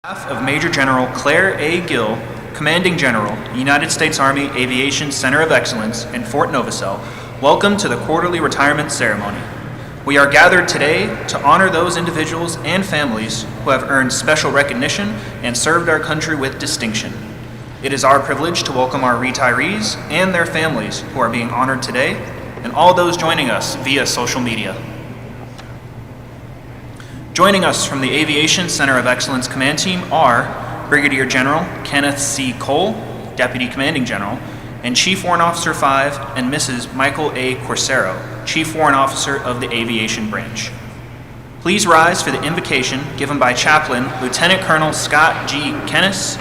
behalf of Major General Claire A. Gill, Commanding General, United States Army Aviation Center of Excellence in Fort Novosel, welcome to the quarterly retirement ceremony. We are gathered today to honor those individuals and families who have earned special recognition and served our country with distinction. It is our privilege to welcome our retirees and their families who are being honored today, and all those joining us via social media. Joining us from the Aviation Center of Excellence Command Team are Brigadier General Kenneth C. Cole, Deputy Commanding General, and Chief Warrant Officer 5 and Mrs. Michael A. Corsero, Chief Warrant Officer of the Aviation Branch. Please rise for the invocation given by Chaplain Lieutenant Colonel Scott G. Kennis,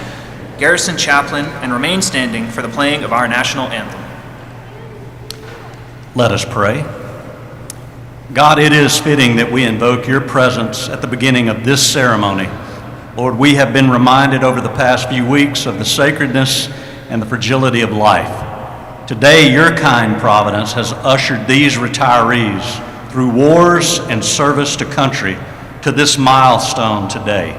Garrison Chaplain, and remain standing for the playing of our national anthem. Let us pray. God, it is fitting that we invoke your presence at the beginning of this ceremony. Lord, we have been reminded over the past few weeks of the sacredness and the fragility of life. Today, your kind providence has ushered these retirees through wars and service to country to this milestone today.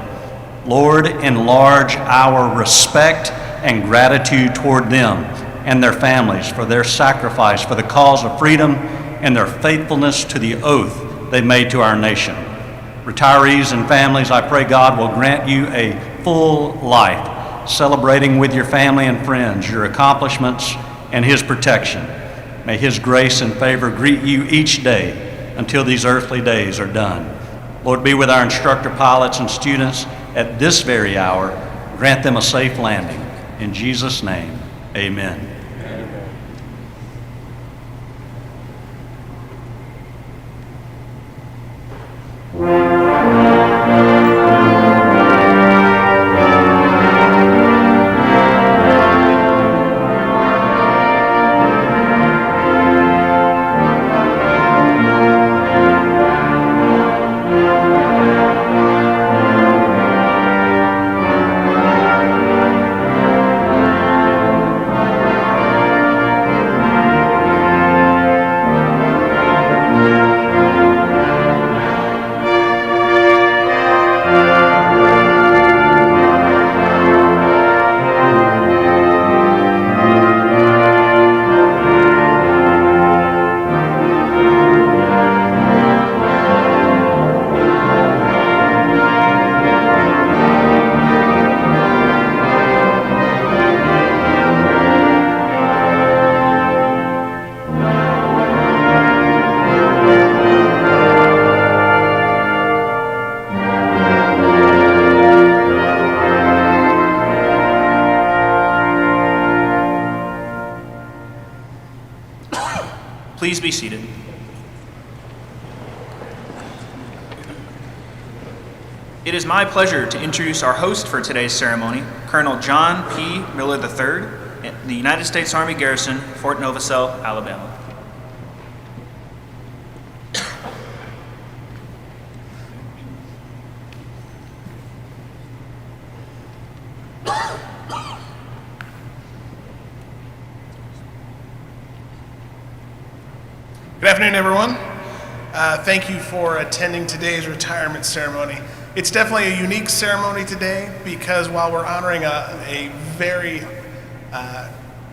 Lord, enlarge our respect and gratitude toward them and their families for their sacrifice for the cause of freedom and their faithfulness to the oath they made to our nation. Retirees and families, I pray God will grant you a full life, celebrating with your family and friends your accomplishments and his protection. May his grace and favor greet you each day until these earthly days are done. Lord, be with our instructor pilots and students at this very hour. Grant them a safe landing. In Jesus' name, amen. Please be seated. It is my pleasure to introduce our host for today's ceremony, Colonel John P. Miller III, the United States Army Garrison, Fort Novosel, Alabama. Good afternoon, everyone. Thank you for attending today's retirement ceremony. It's definitely a unique ceremony today because while we're honoring a very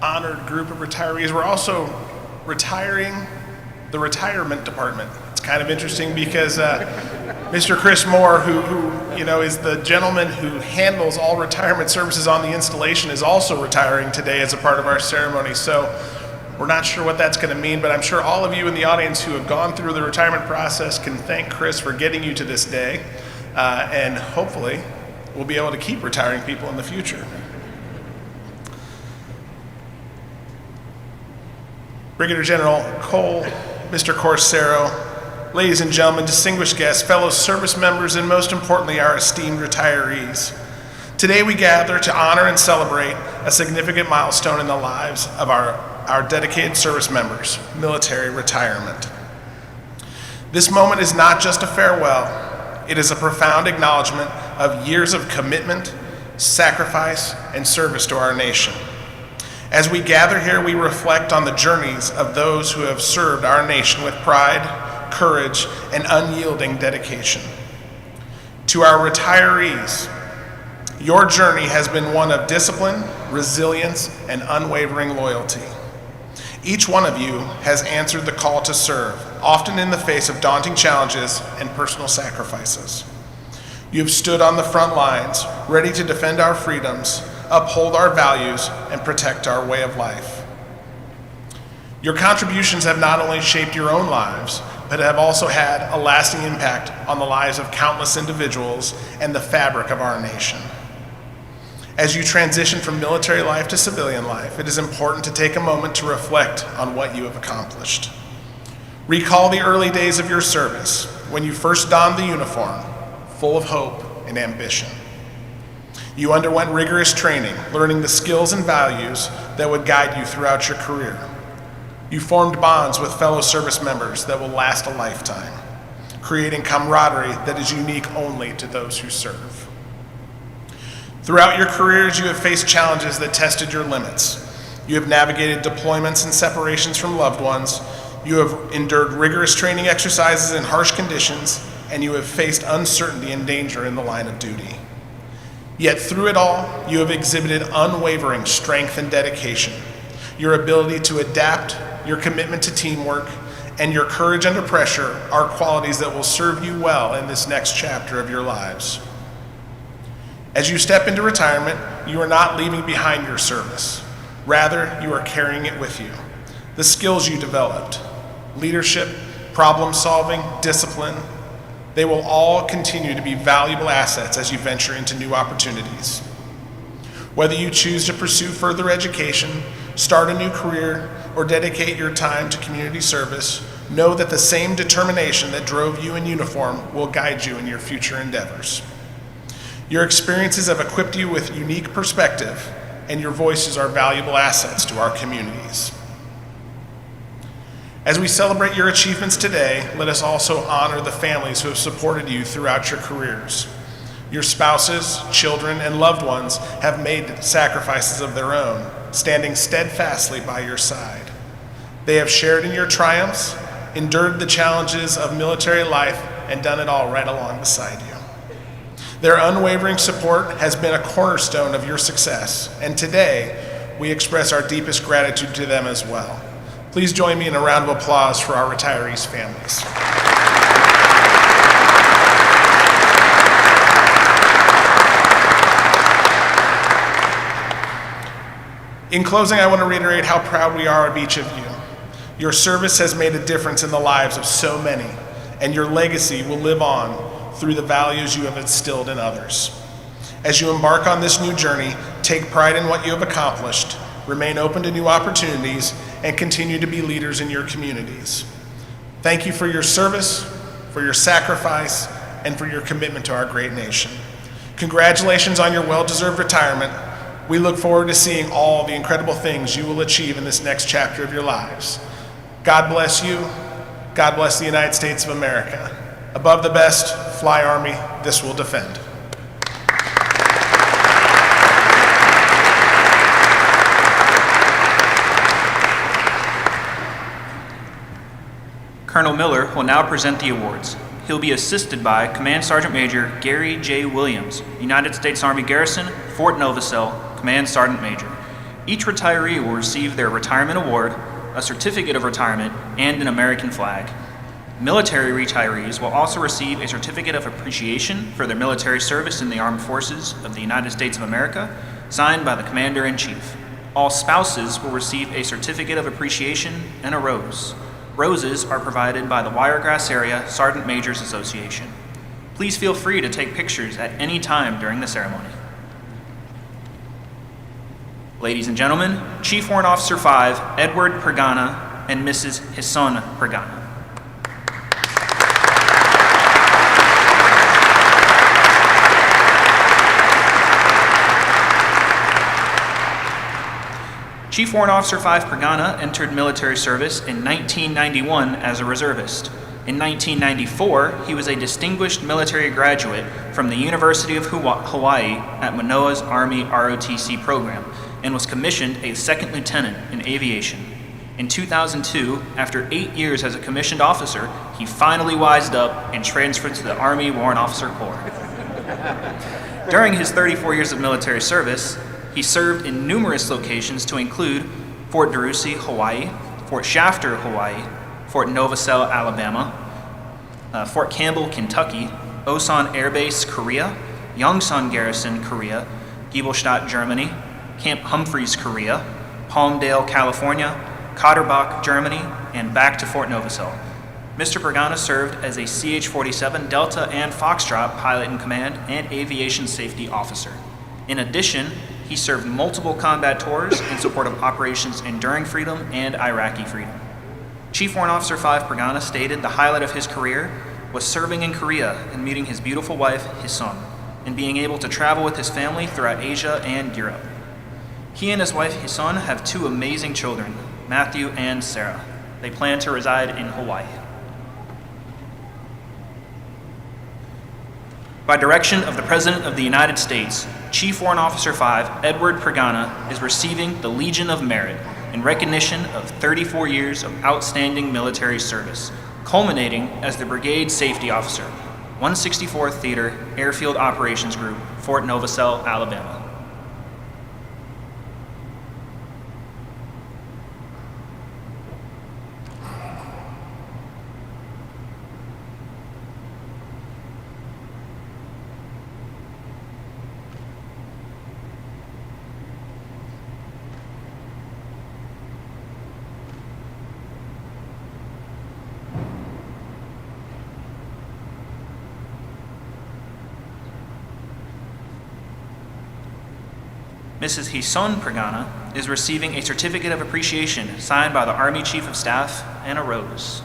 honored group of retirees, we're also retiring the retirement department. It's kind of interesting because Mr. Chris Moore, who is the gentleman who handles all retirement services on the installation, is also retiring today as a part of our ceremony. So we're not sure what that's going to mean, but I'm sure all of you in the audience who have gone through the retirement process can thank Chris for getting you to this day, and hopefully we'll be able to keep retiring people in the future. Brigadier General Cole, Mr. Corsero, ladies and gentlemen, distinguished guests, fellow service members, and most importantly, our esteemed retirees. Today we gather to honor and celebrate a significant milestone in the lives of our dedicated service members, military retirement. This moment is not just a farewell, it is a profound acknowledgement of years of commitment, sacrifice, and service to our nation. As we gather here, we reflect on the journeys of those who have served our nation with pride, courage, and unyielding dedication. To our retirees, Your journey has been one of discipline, resilience, and unwavering loyalty. Each one of you has answered the call to serve, often in the face of daunting challenges and personal sacrifices. You have stood on the front lines, ready to defend our freedoms, uphold our values, and protect our way of life. Your contributions have not only shaped your own lives, but have also had a lasting impact on the lives of countless individuals and the fabric of our nation. As you transition from military life to civilian life, it is important to take a moment to reflect on what you have accomplished. Recall the early days of your service, when you first donned the uniform, full of hope and ambition. You underwent rigorous training, learning the skills and values that would guide you throughout your career. You formed bonds with fellow service members that will last a lifetime, creating camaraderie that is unique only to those who serve. Throughout your careers, you have faced challenges that tested your limits. You have navigated deployments and separations from loved ones. You have endured rigorous training exercises in harsh conditions, and you have faced uncertainty and danger in the line of duty. Yet through it all, you have exhibited unwavering strength and dedication. Your ability to adapt, your commitment to teamwork, and your courage under pressure are qualities that will serve you well in this next chapter of your lives. As you step into retirement, you are not leaving behind your service. Rather, you are carrying it with you. The skills you developed, leadership, problem solving, discipline, they will all continue to be valuable assets as you venture into new opportunities. Whether you choose to pursue further education, start a new career, or dedicate your time to community service, know that the same determination that drove you in uniform will guide you in your future endeavors. Your experiences have equipped you with unique perspective, and your voices are valuable assets to our communities. As we celebrate your achievements today, let us also honor the families who have supported you throughout your careers. Your spouses, children, and loved ones have made sacrifices of their own, standing steadfastly by your side. They have shared in your triumphs, endured the challenges of military life, and done it all right along beside you. Their unwavering support has been a cornerstone of your success, and today we express our deepest gratitude to them as well. Please join me in a round of applause for our retirees' families. In closing, I want to reiterate how proud we are of each of you. Your service has made a difference in the lives of so many, and your legacy will live on through the values you have instilled in others. As you embark on this new journey, take pride in what you have accomplished, remain open to new opportunities, and continue to be leaders in your communities. Thank you for your service, for your sacrifice, and for your commitment to our great nation. Congratulations on your well-deserved retirement. We look forward to seeing all the incredible things you will achieve in this next chapter of your lives. God bless you. God bless the United States of America. Above the best, fly Army, this will defend. Colonel Miller will now present the awards. He'll be assisted by Command Sergeant Major Gary J. Williams, United States Army Garrison, Fort Novosel, Command Sergeant Major. Each retiree will receive their retirement award, a certificate of retirement, and an American flag. Military retirees will also receive a certificate of appreciation for their military service in the Armed Forces of the United States of America, signed by the Commander-in-Chief. All spouses will receive a certificate of appreciation and a rose. Roses are provided by the Wiregrass Area Sergeant Majors Association. Please feel free to take pictures at any time during the ceremony. Ladies and gentlemen, Chief Warrant Officer 5, Edward Pergana, and Mrs. Hisson Pergana. Chief Warrant Officer 5 Pergana entered military service in 1991 as a reservist. In 1994, he was a distinguished military graduate from the University of Hawaii at Manoa's Army ROTC program and was commissioned a second lieutenant in aviation. In 2002, after 8 years as a commissioned officer, he finally wised up and transferred to the Army Warrant Officer Corps. During his 34 years of military service, he served in numerous locations to include Fort DeRussy, Hawaii, Fort Shafter, Hawaii, Fort Novosel, Alabama, Fort Campbell, Kentucky, Osan Air Base, Korea, Yongsan Garrison, Korea, Giebelstadt, Germany, Camp Humphreys, Korea, Palmdale, California, Katterbach, Germany, and back to Fort Novosel. Mr. Pagana served as a CH-47 Delta and Foxtrot pilot in command and aviation safety officer. In addition, he served multiple combat tours in support of Operations Enduring Freedom and Iraqi Freedom. Chief Warrant Officer 5 Pagana stated the highlight of his career was serving in Korea and meeting his beautiful wife, his son, and being able to travel with his family throughout Asia and Europe. He and his wife, his son, have two amazing children, Matthew and Sarah. They plan to reside in Hawaii. By direction of the President of the United States, Chief Warrant Officer 5 Edward Pagana is receiving the Legion of Merit in recognition of 34 years of outstanding military service, culminating as the Brigade Safety Officer, 164th Theater Airfield Operations Group, Fort Novosel, Alabama. Mrs. Hison Pagana is receiving a certificate of appreciation signed by the Army Chief of Staff and a rose.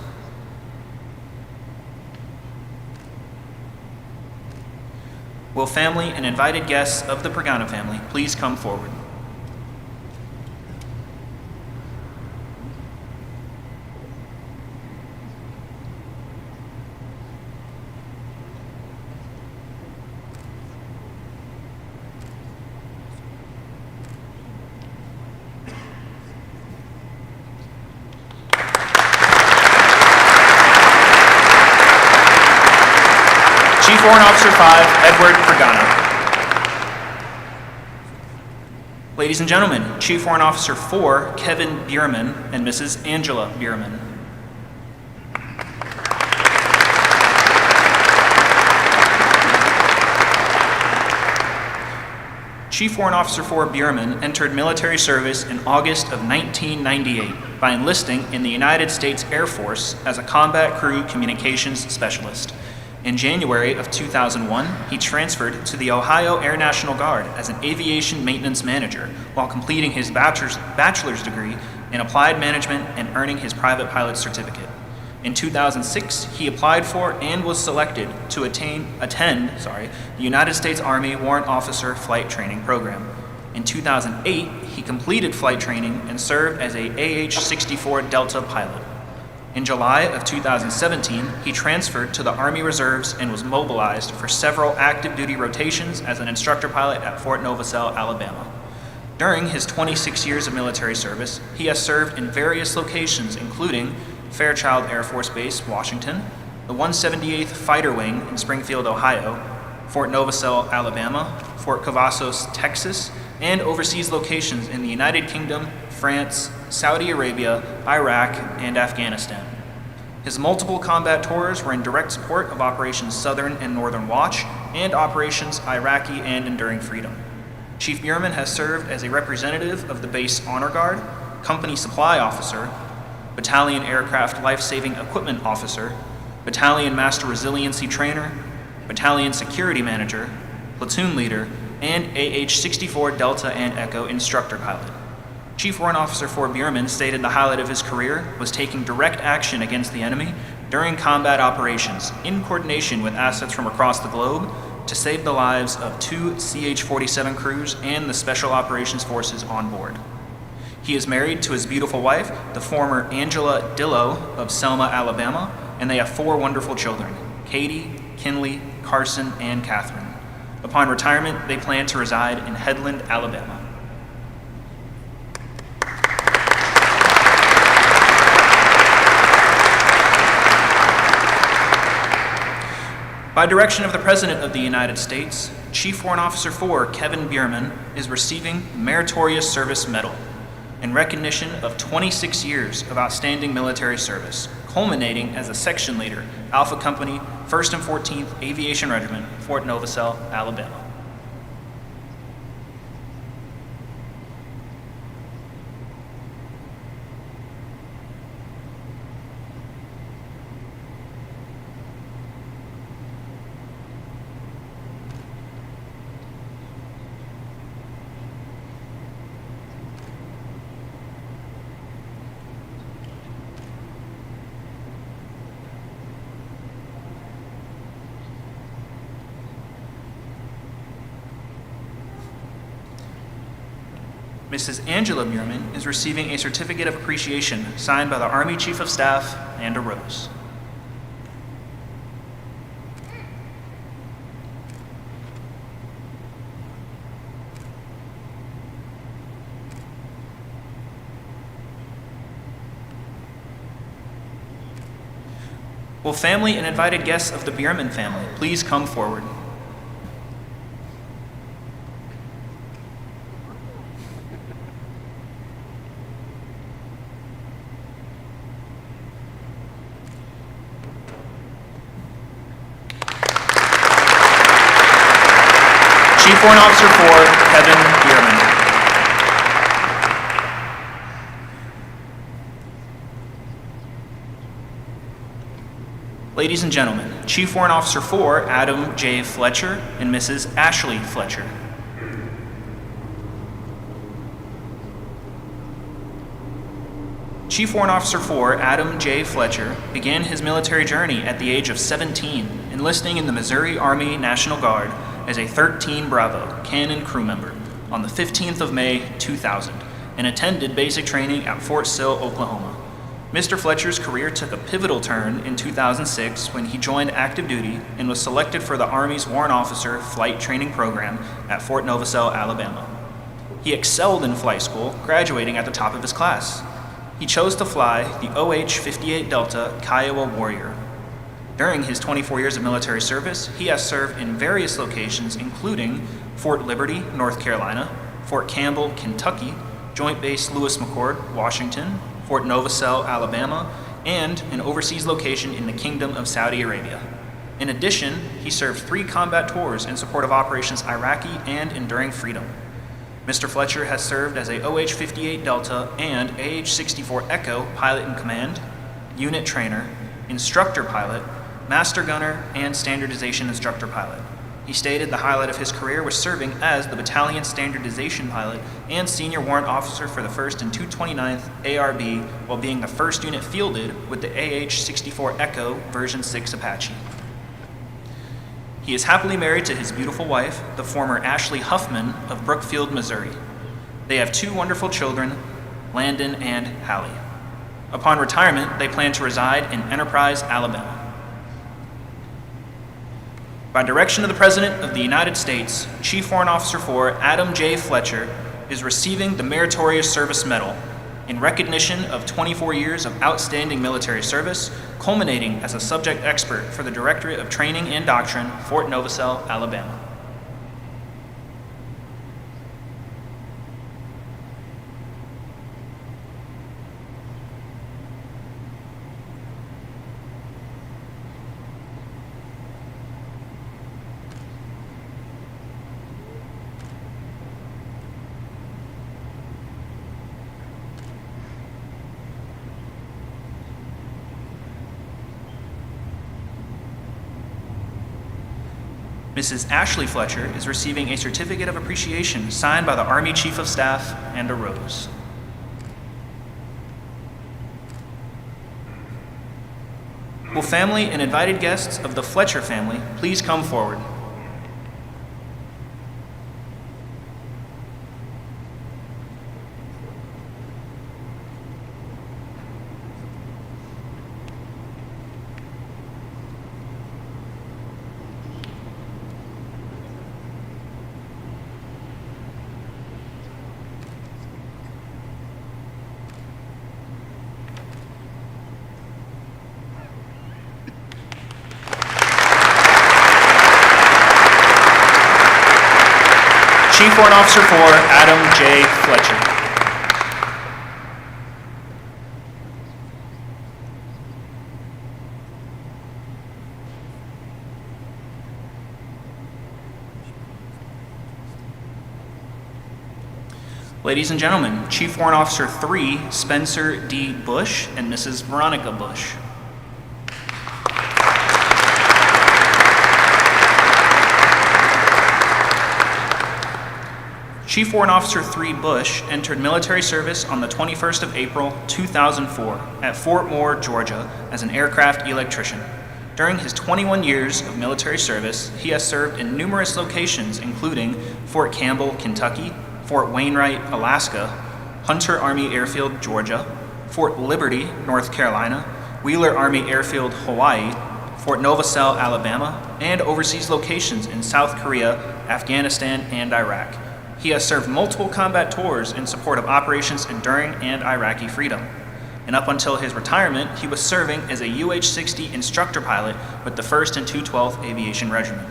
Will family and invited guests of the Pagana family please come forward? Chief Warrant Officer 5, Edward Pagana. Ladies and gentlemen, Chief Warrant Officer 4, Kevin Beerman, and Mrs. Angela Beerman. Chief Warrant Officer 4 Beerman entered military service in August of 1998 by enlisting in the United States Air Force as a combat crew communications specialist. In January of 2001, he transferred to the Ohio Air National Guard as an aviation maintenance manager while completing his bachelor's degree in applied management and earning his private pilot certificate. In 2006, he applied for and was selected to attend the United States Army Warrant Officer Flight Training Program. In 2008, he completed flight training and served as a AH-64 Delta pilot. In July of 2017, he transferred to the Army Reserves and was mobilized for several active duty rotations as an instructor pilot at Fort Novosel, Alabama. During his 26 years of military service, he has served in various locations including Fairchild Air Force Base, Washington, the 178th Fighter Wing in Springfield, Ohio, Fort Novosel, Alabama, Fort Cavazos, Texas, and overseas locations in the United Kingdom, France, Saudi Arabia, Iraq, and Afghanistan. His multiple combat tours were in direct support of Operations Southern and Northern Watch and Operations Iraqi and Enduring Freedom. Chief Beerman has served as a representative of the Base Honor Guard, Company Supply Officer, Battalion Aircraft Life-Saving Equipment Officer, Battalion Master Resiliency Trainer, Battalion Security Manager, Platoon Leader, and AH-64 Delta and Echo Instructor Pilot. Chief Warrant Officer 4 Beerman stated the highlight of his career was taking direct action against the enemy during combat operations in coordination with assets from across the globe to save the lives of 2 CH-47 crews and the Special Operations Forces on board. He is married to his beautiful wife, the former Angela Dillow of Selma, Alabama, and they have 4 wonderful children, Katie, Kinley, Carson, and Catherine. Upon retirement, they plan to reside in Headland, Alabama. By direction of the President of the United States, Chief Warrant Officer 4 Kevin Beerman is receiving the Meritorious Service Medal in recognition of 26 years of outstanding military service, culminating as a section leader, Alpha Company, 1st and 14th Aviation Regiment, Fort Novosel, Alabama. Mrs. Angela Beerman is receiving a certificate of appreciation signed by the Army Chief of Staff and a rose. Will family and invited guests of the Beerman family please come forward? Chief Warrant Officer 4, Kevin Beerman. Ladies and gentlemen, Chief Warrant Officer 4, Adam J. Fletcher, and Mrs. Ashley Fletcher. Chief Warrant Officer 4, Adam J. Fletcher, began his military journey at the age of 17, enlisting in the Missouri Army National Guard as a 13 Bravo cannon crew member on the 15th of May, 2000, and attended basic training at Fort Sill, Oklahoma. Mr. Fletcher's career took a pivotal turn in 2006 when he joined active duty and was selected for the Army's Warrant Officer Flight Training Program at Fort Novosel, Alabama. He excelled in flight school, graduating at the top of his class. He chose to fly the OH-58 Delta Kiowa Warrior. During his 24 years of military service, he has served in various locations including Fort Liberty, North Carolina, Fort Campbell, Kentucky, Joint Base Lewis McChord, Washington, Fort Novosel, Alabama, and an overseas location in the Kingdom of Saudi Arabia. In addition, he served 3 combat tours in support of Operations Iraqi and Enduring Freedom. Mr. Fletcher has served as a OH-58 Delta and AH-64 Echo pilot in command, unit trainer, instructor pilot, master gunner, and standardization instructor pilot. He stated the highlight of his career was serving as the battalion standardization pilot and senior warrant officer for the 1st and 229th ARB while being the first unit fielded with the AH-64 Echo version 6 Apache. He is happily married to his beautiful wife, the former Ashley Huffman of Brookfield, Missouri. They have 2 wonderful children, Landon and Hallie. Upon retirement, they plan to reside in Enterprise, Alabama. By direction of the President of the United States, Chief Warrant Officer 4 Adam J. Fletcher is receiving the Meritorious Service Medal in recognition of 24 years of outstanding military service, culminating as a subject expert for the Directorate of Training and Doctrine, Fort Novosel, Alabama. Mrs. Ashley Fletcher is receiving a certificate of appreciation signed by the Army Chief of Staff and a rose. Will family and invited guests of the Fletcher family please come forward? Chief Warrant Officer 4, Adam J. Fletcher. Ladies and gentlemen, Chief Warrant Officer 3, Spencer D. Bush, and Mrs. Veronica Bush. Chief Warrant Officer 3 Bush entered military service on the 21st of April, 2004 at Fort Moore, Georgia as an aircraft electrician. During his 21 years of military service, he has served in numerous locations including Fort Campbell, Kentucky, Fort Wainwright, Alaska, Hunter Army Airfield, Georgia, Fort Liberty, North Carolina, Wheeler Army Airfield, Hawaii, Fort Novosel, Alabama, and overseas locations in South Korea, Afghanistan, and Iraq. He has served multiple combat tours in support of operations enduring and Iraqi freedom. And up until his retirement, he was serving as a UH-60 instructor pilot with the 1st and 212th Aviation Regiment.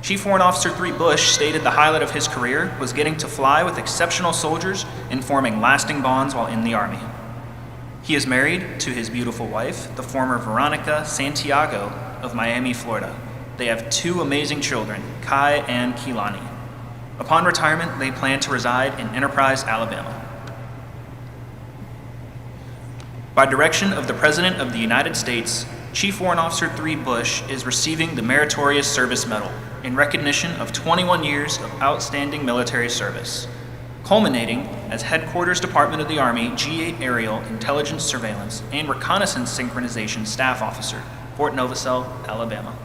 Chief Warrant Officer 3 Bush stated the highlight of his career was getting to fly with exceptional soldiers and forming lasting bonds while in the Army. He is married to his beautiful wife, the former Veronica Santiago of Miami, Florida. They have 2 amazing children, Kai and Keelani. Upon retirement, they plan to reside in Enterprise, Alabama. By direction of the President of the United States, Chief Warrant Officer 3 Bush is receiving the Meritorious Service Medal in recognition of 21 years of outstanding military service, culminating as Headquarters Department of the Army G-8 Aerial Intelligence Surveillance and Reconnaissance Synchronization Staff Officer, Fort Novosel, Alabama.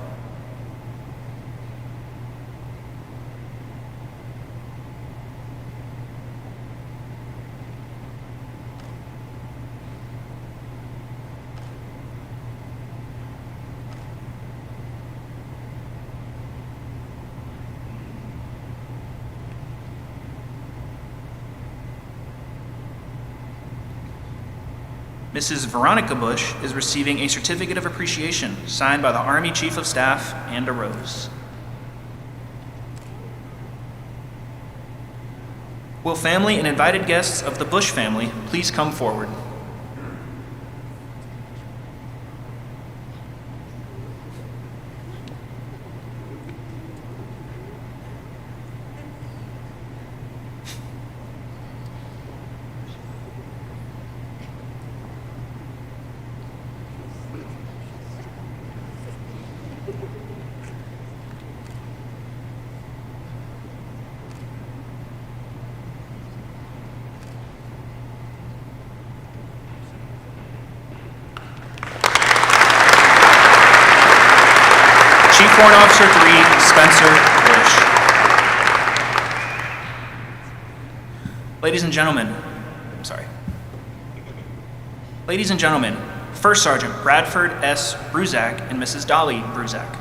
Mrs. Veronica Bush is receiving a certificate of appreciation signed by the Army Chief of Staff and a rose. Will family and invited guests of the Bush family please come forward? Chief Warrant Officer 3, Spencer Bush. Ladies and gentlemen, Ladies and gentlemen, First Sergeant Bradford S. Bruach and Mrs. Dolly Bruach.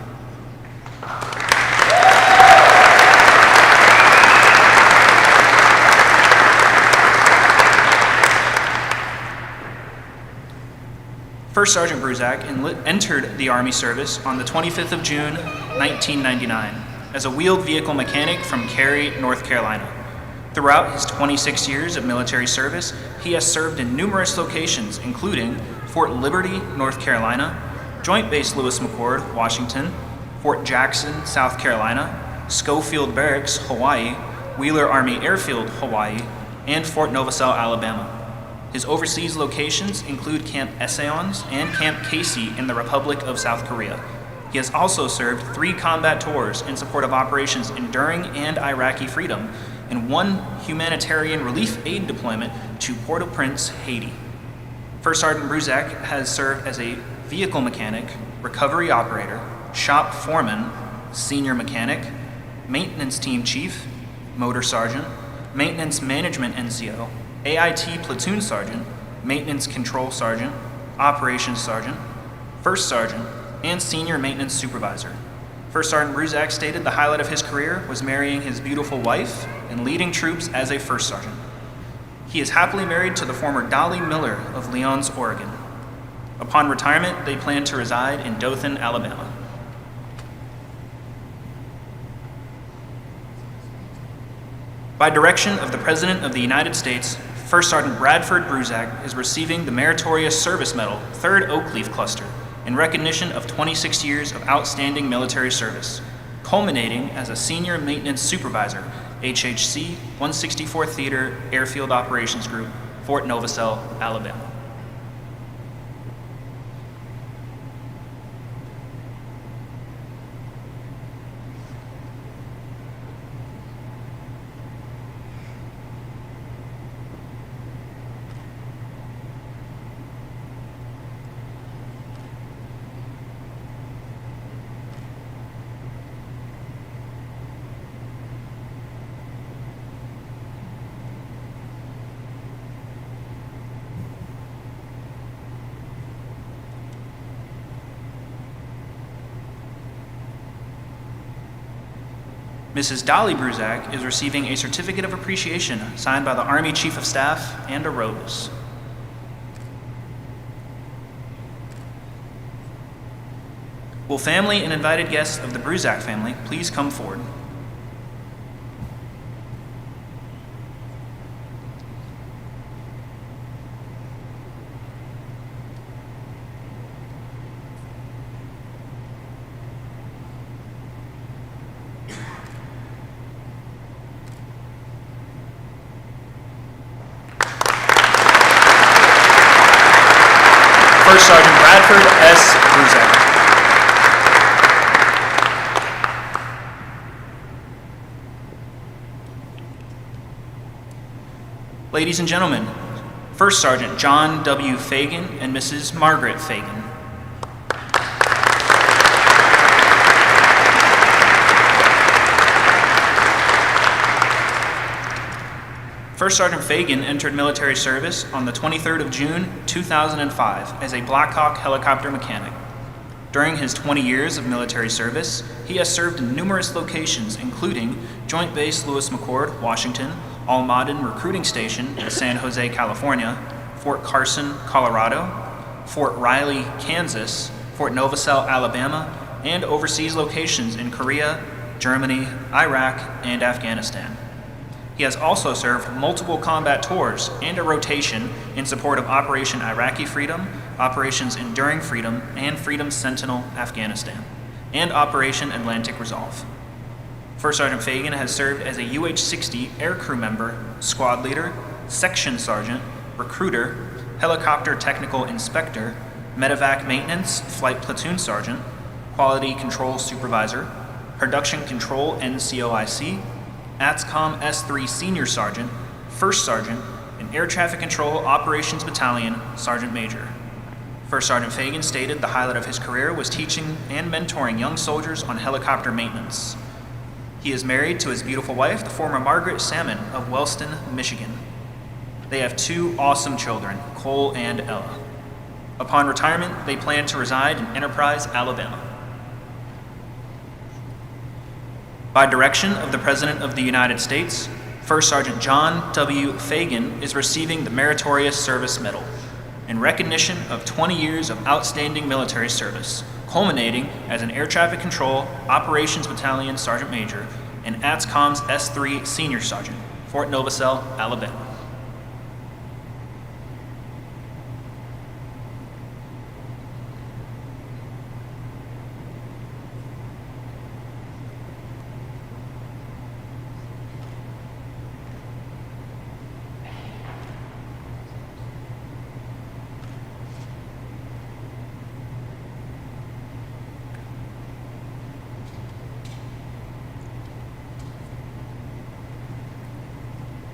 First Sergeant Bruach entered the Army service on the 25th of June, 1999, as a wheeled vehicle mechanic from Cary, North Carolina. Throughout his 26 years of military service, he has served in numerous locations, including Fort Liberty, North Carolina, Joint Base Lewis McChord, Washington, Fort Jackson, South Carolina, Schofield Barracks, Hawaii, Wheeler Army Airfield, Hawaii, and Fort Novosel, Alabama. His overseas locations include Camp Essayons and Camp Casey in the Republic of South Korea. He has also served 3 combat tours in support of operations enduring and Iraqi freedom, and 1 humanitarian relief aid deployment to Port-au-Prince, Haiti. First Sergeant Bruach has served as a vehicle mechanic, recovery operator, shop foreman, senior mechanic, maintenance team chief, motor sergeant, maintenance management NCO, AIT platoon sergeant, maintenance control sergeant, operations sergeant, first sergeant, and senior maintenance supervisor. First Sergeant Bruach stated the highlight of his career was marrying his beautiful wife and leading troops as a first sergeant. He is happily married to the former Dolly Miller of Lyons, Oregon. Upon retirement, they plan to reside in Dothan, Alabama. By direction of the President of the United States, First Sergeant Bradford Bruach is receiving the Meritorious Service Medal, 3rd Oak Leaf Cluster, in recognition of 26 years of outstanding military service, culminating as a Senior Maintenance Supervisor, HHC 164 Theater Airfield Operations Group, Fort Novosel, Alabama. Mrs. Dolly Bruach is receiving a Certificate of Appreciation signed by the Army Chief of Staff and a rose. Will family and invited guests of the Bruach family please come forward? First Sergeant Bradford S. Bruach. Ladies and gentlemen, First Sergeant John W. Fagan and Mrs. Margaret Fagan. First Sergeant Fagan entered military service on the 23rd of June, 2005 as a Black Hawk helicopter mechanic. During his 20 years of military service, he has served in numerous locations including Joint Base Lewis McChord, Washington, Almaden Recruiting Station in San Jose, California, Fort Carson, Colorado, Fort Riley, Kansas, Fort Novosel, Alabama, and overseas locations in Korea, Germany, Iraq, and Afghanistan. He has also served multiple combat tours and a rotation in support of Operation Iraqi Freedom, Operations Enduring Freedom, and Freedom Sentinel, Afghanistan, and Operation Atlantic Resolve. First Sergeant Fagan has served as a UH-60 aircrew member, squad leader, section sergeant, recruiter, helicopter technical inspector, medevac maintenance, flight platoon sergeant, quality control supervisor, production control NCOIC, ATSCOM S3 Senior Sergeant, First Sergeant, and Air Traffic Control Operations Battalion Sergeant Major. First Sergeant Fagan stated the highlight of his career was teaching and mentoring young soldiers on helicopter maintenance. He is married to his beautiful wife, the former Margaret Salmon of Wellston, Michigan. They have 2 awesome children, Cole and Ella. Upon retirement, they plan to reside in Enterprise, Alabama. By direction of the President of the United States, First Sergeant John W. Fagan is receiving the Meritorious Service Medal in recognition of 20 years of outstanding military service, culminating as an Air Traffic Control Operations Battalion Sergeant Major and ATSCOM's S3 Senior Sergeant, Fort Novosel, Alabama.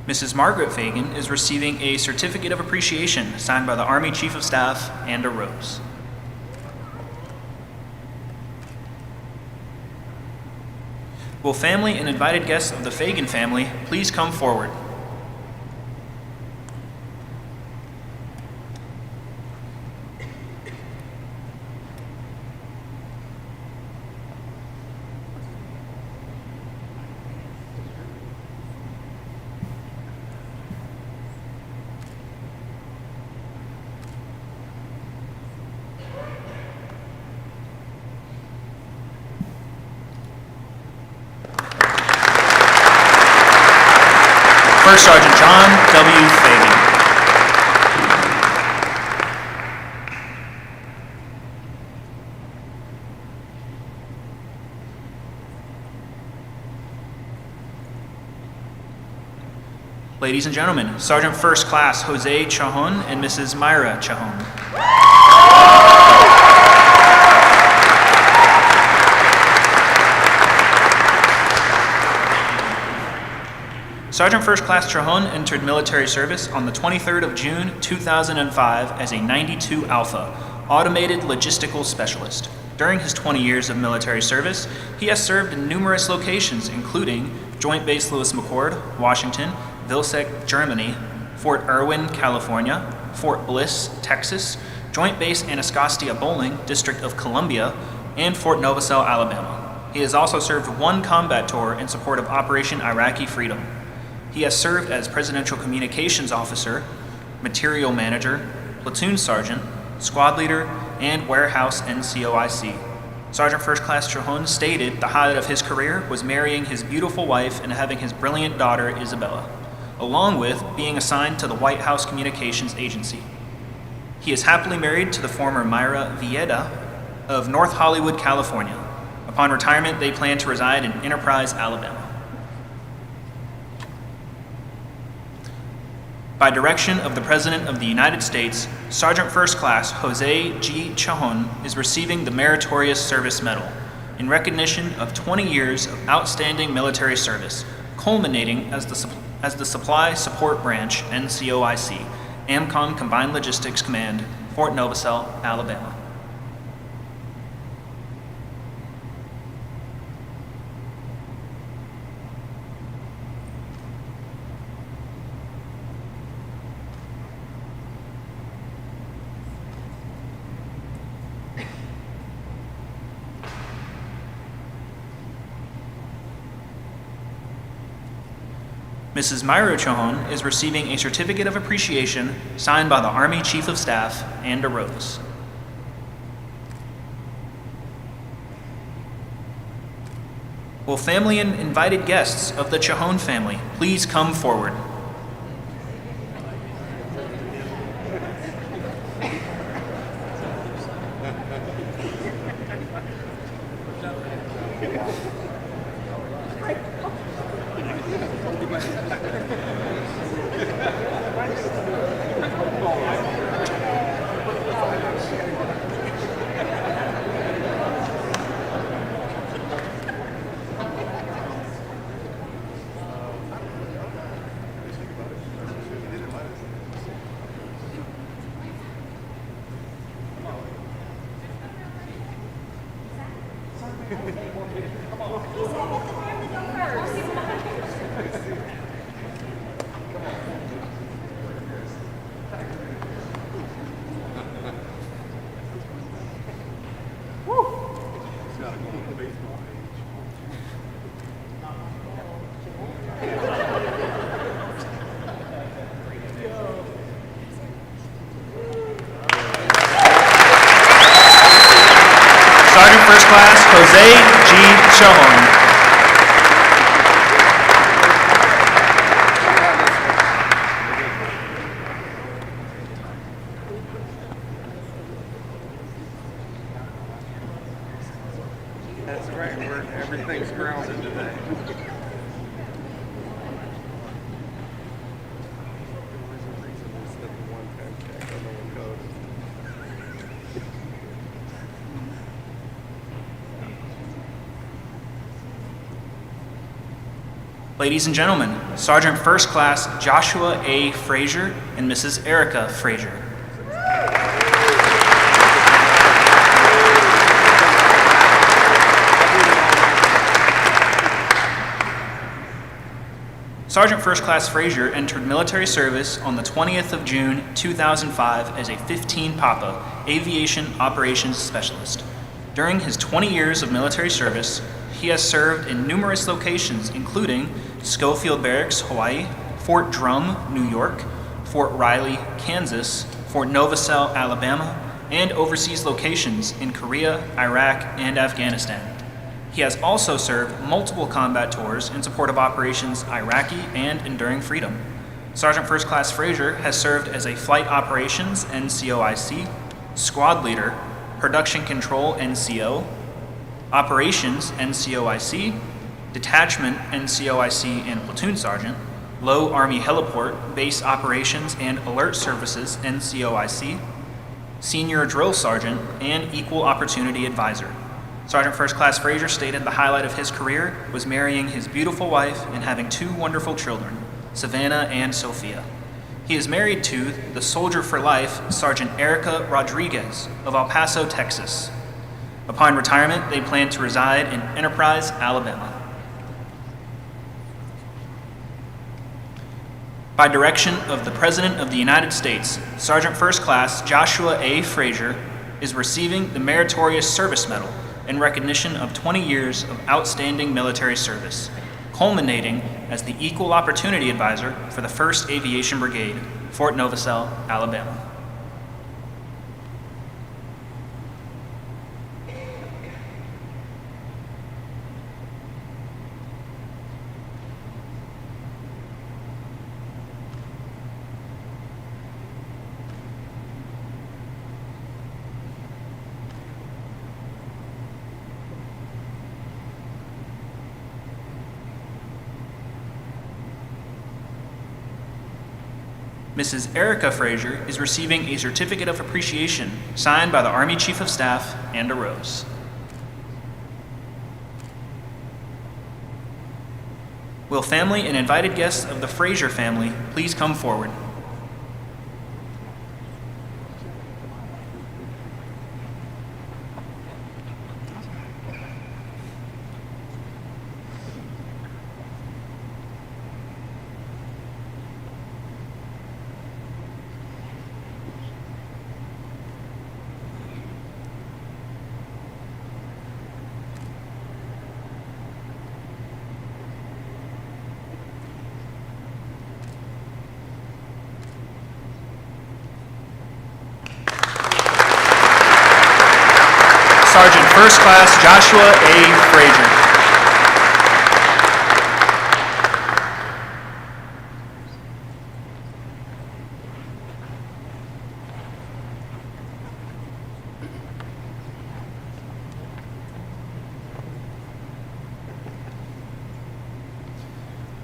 Mrs. Margaret Fagan is receiving a Certificate of Appreciation signed by the Army Chief of Staff and a rose. Will family and invited guests of the Fagan family please come forward? First Sergeant John W. Fagan. Ladies and gentlemen, Sergeant First Class Jose Chahon and Mrs. Myra Chahon. Sergeant First Class Chahon entered military service on the 23rd of June 2005 as a 92 Alpha, automated logistical specialist. During his 20 years of military service, he has served in numerous locations, including Joint Base Lewis McChord, Washington, Vilseck, Germany, Fort Irwin, California, Fort Bliss, Texas, Joint Base Anacostia Bowling, District of Columbia, and Fort Novosel, Alabama. He has also served one combat tour in support of Operation Iraqi Freedom. He has served as Presidential Communications Officer, Material Manager, Platoon Sergeant, Squad Leader, and Warehouse NCOIC. Sergeant First Class Chahon stated the highlight of his career was marrying his beautiful wife and having his brilliant daughter, Isabella, along with being assigned to the White House Communications Agency. He is happily married to the former Myra Vieda of North Hollywood, California. Upon retirement, they plan to reside in Enterprise, Alabama. By direction of the President of the United States, Sergeant First Class Jose G. Chahon is receiving the Meritorious Service Medal in recognition of 20 years of outstanding military service, culminating as the Supply Support Branch, NCOIC, AMCOM Combined Logistics Command, Fort Novosel, Alabama. Mrs. Myra Chahon is receiving a certificate of appreciation signed by the Army Chief of Staff and a rose. Will family and invited guests of the Chahon family please come forward? Sergeant First Class Jose G. Chahon. That's right, everything's grounded today. Ladies and gentlemen, Sergeant First Class Joshua A. Frasier and Mrs. Erica Frasier. Sergeant First Class Frasier entered military service on the 20th of June 2005 as a 15 Papa Aviation Operations Specialist. During his 20 years of military service, he has served in numerous locations, including Schofield Barracks, Hawaii, Fort Drum, New York, Fort Riley, Kansas, Fort Novosel, Alabama, and overseas locations in Korea, Iraq, and Afghanistan. He has also served multiple combat tours in support of operations Iraqi and Enduring Freedom. Sergeant First Class Frasier has served as a Flight Operations NCOIC, Squad Leader, Production Control NCO, Operations NCOIC, Detachment NCOIC and Platoon Sergeant, Low Army Heliport, Base Operations and Alert Services NCOIC, Senior Drill Sergeant, and Equal Opportunity Advisor. Sergeant First Class Frasier stated the highlight of his career was marrying his beautiful wife and having two wonderful children, Savannah and Sophia. He is married to the Soldier for Life, Sergeant Erica Rodriguez of El Paso, Texas. Upon retirement, they plan to reside in Enterprise, Alabama. By direction of the President of the United States, Sergeant First Class Joshua A. Frasier is receiving the Meritorious Service Medal in recognition of 20 years of outstanding military service, culminating as the Equal Opportunity Advisor for the 1st Aviation Brigade, Fort Novosel, Alabama. Mrs. Erica Frasier is receiving a Certificate of Appreciation signed by the Army Chief of Staff and a rose. Will family and invited guests of the Frasier family please come forward? Sergeant First Class Joshua A. Frasier.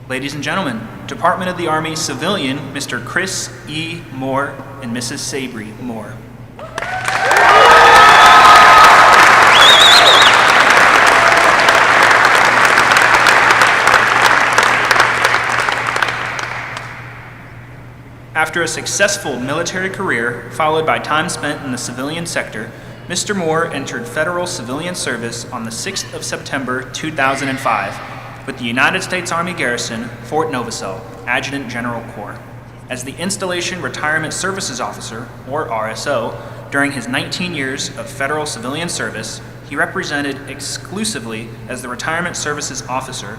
Ladies and gentlemen, Department of the Army Civilian, Mr. Chris E. Moore and Mrs. Sabry Moore. After a successful military career, followed by time spent in the civilian sector, Mr. Moore entered federal civilian service on the 6th of September 2005 with the United States Army Garrison, Fort Novosel, Adjutant General Corps. As the Installation Retirement Services Officer, or RSO, during his 19 years of federal civilian service, he represented exclusively as the Retirement Services Officer,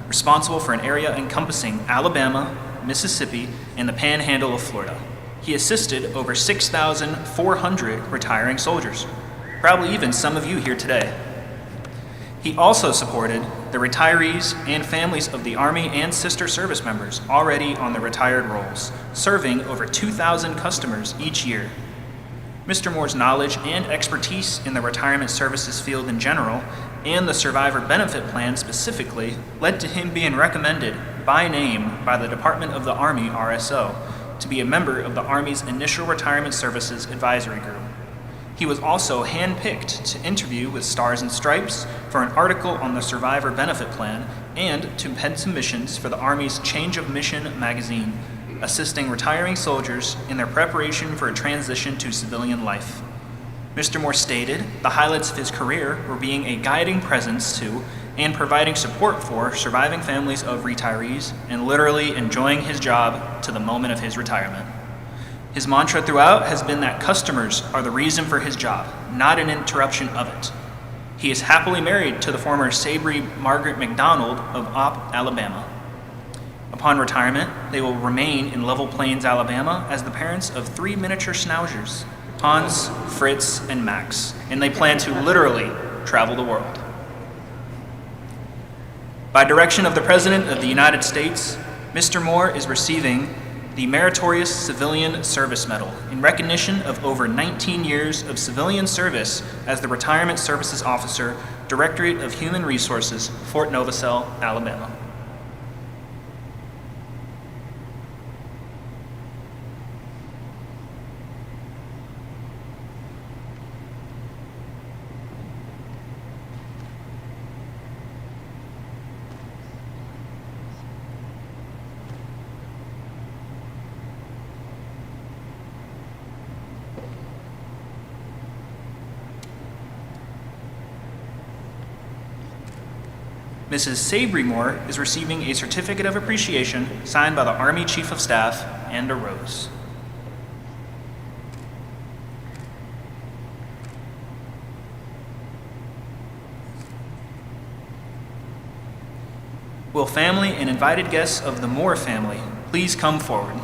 responsible for an area encompassing Alabama, Mississippi, and the Panhandle of Florida. He assisted over 6,400 retiring soldiers, probably even some of you here today. He also supported the retirees and families of the Army and sister service members already on the retired rolls, serving over 2,000 customers each year. Mr. Moore's knowledge and expertise in the retirement services field in general, and the Survivor Benefit Plan specifically, led to him being recommended by name by the Department of the Army RSO to be a member of the Army's Initial Retirement Services Advisory Group. He was also handpicked to interview with Stars and Stripes for an article on the Survivor Benefit Plan and to pen submissions for the Army's Change of Mission magazine, assisting retiring soldiers in their preparation for a transition to civilian life. Mr. Moore stated the highlights of his career were being a guiding presence to and providing support for surviving families of retirees and literally enjoying his job to the moment of his retirement. His mantra throughout has been that customers are the reason for his job, not an interruption of it. He is happily married to the former Sabry Margaret McDonald of Opp, Alabama. Upon retirement, they will remain in Level Plains, Alabama as the parents of 3 miniature schnauzers, Hans, Fritz, and Max, and they plan to literally travel the world. By direction of the President of the United States, Mr. Moore is receiving the Meritorious Civilian Service Medal in recognition of over 19 years of civilian service as the Retirement Services Officer, Directorate of Human Resources, Fort Novosel, Alabama. Mrs. Sabry Moore is receiving a certificate of appreciation signed by the Army Chief of Staff and a rose. Will family and invited guests of the Moore family please come forward?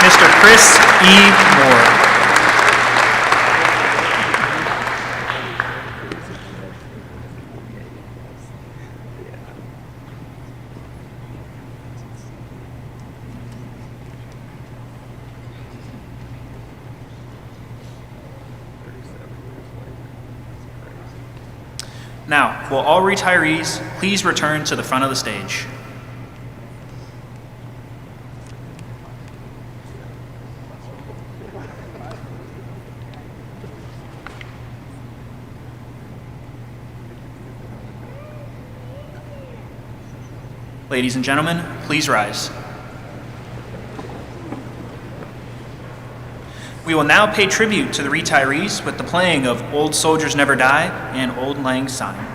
Mr. Chris E. Moore. Now, will all retirees please return to the front of the stage? Ladies and gentlemen, please rise. We will now pay tribute to the retirees with the playing of Old Soldiers Never Die and Auld Lang Syne.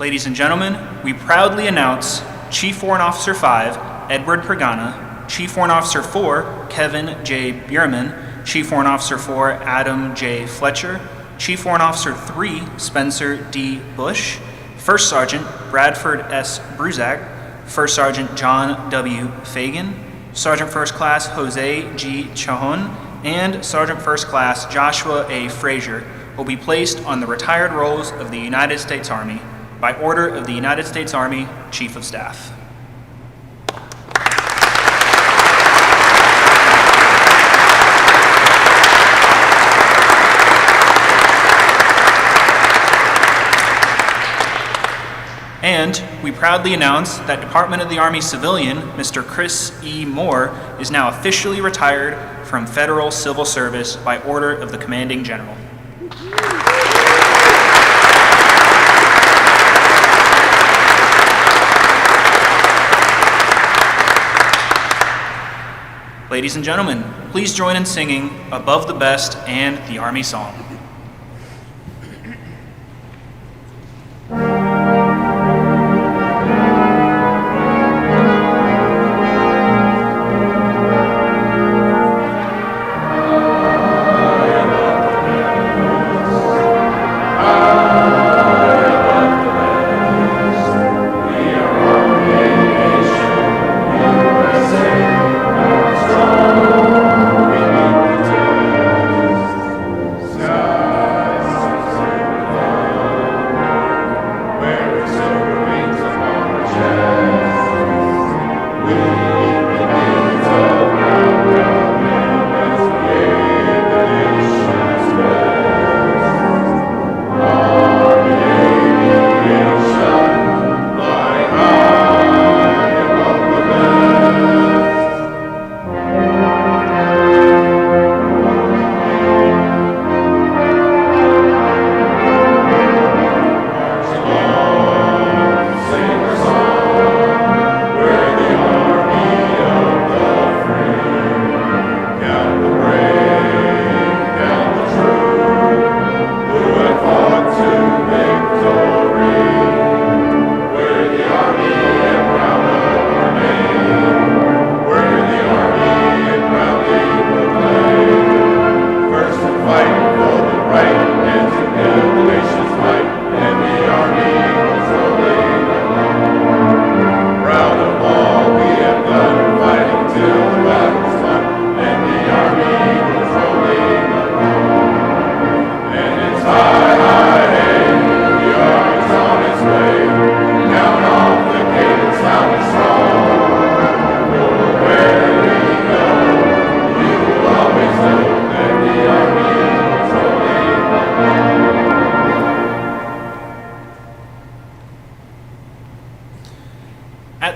Ladies and gentlemen, we proudly announce Chief Warrant Officer 5, Edward Pregana, Chief Warrant Officer 4, Kevin J. Beerman, Chief Warrant Officer 4, Adam J. Fletcher, Chief Warrant Officer 3, Spencer D. Bush, First Sergeant Bradford S. Bruach, First Sergeant John W. Fagan, Sergeant First Class Jose G. Chahon, and Sergeant First Class Joshua A. Frasier will be placed on the retired rolls of the United States Army by order of the United States Army Chief of Staff. And we proudly announce that Department of the Army civilian, Mr. Chris E. Moore, is now officially retired from federal civil service by order of the Commanding General. Ladies and gentlemen, please join in singing Above the Best and the Army Song.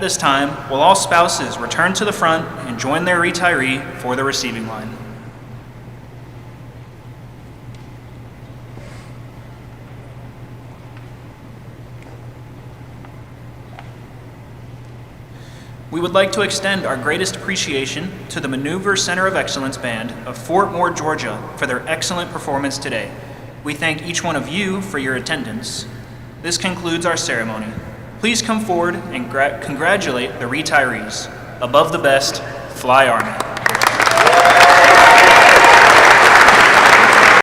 At this time, will all spouses return to the front and join their retiree for the receiving line. We would like to extend our greatest appreciation to the Maneuver Center of Excellence Band of Fort Moore, Georgia, for their excellent performance today. We thank each one of you for your attendance. This concludes our ceremony. Please come forward and congratulate the retirees. Above the best, fly Army.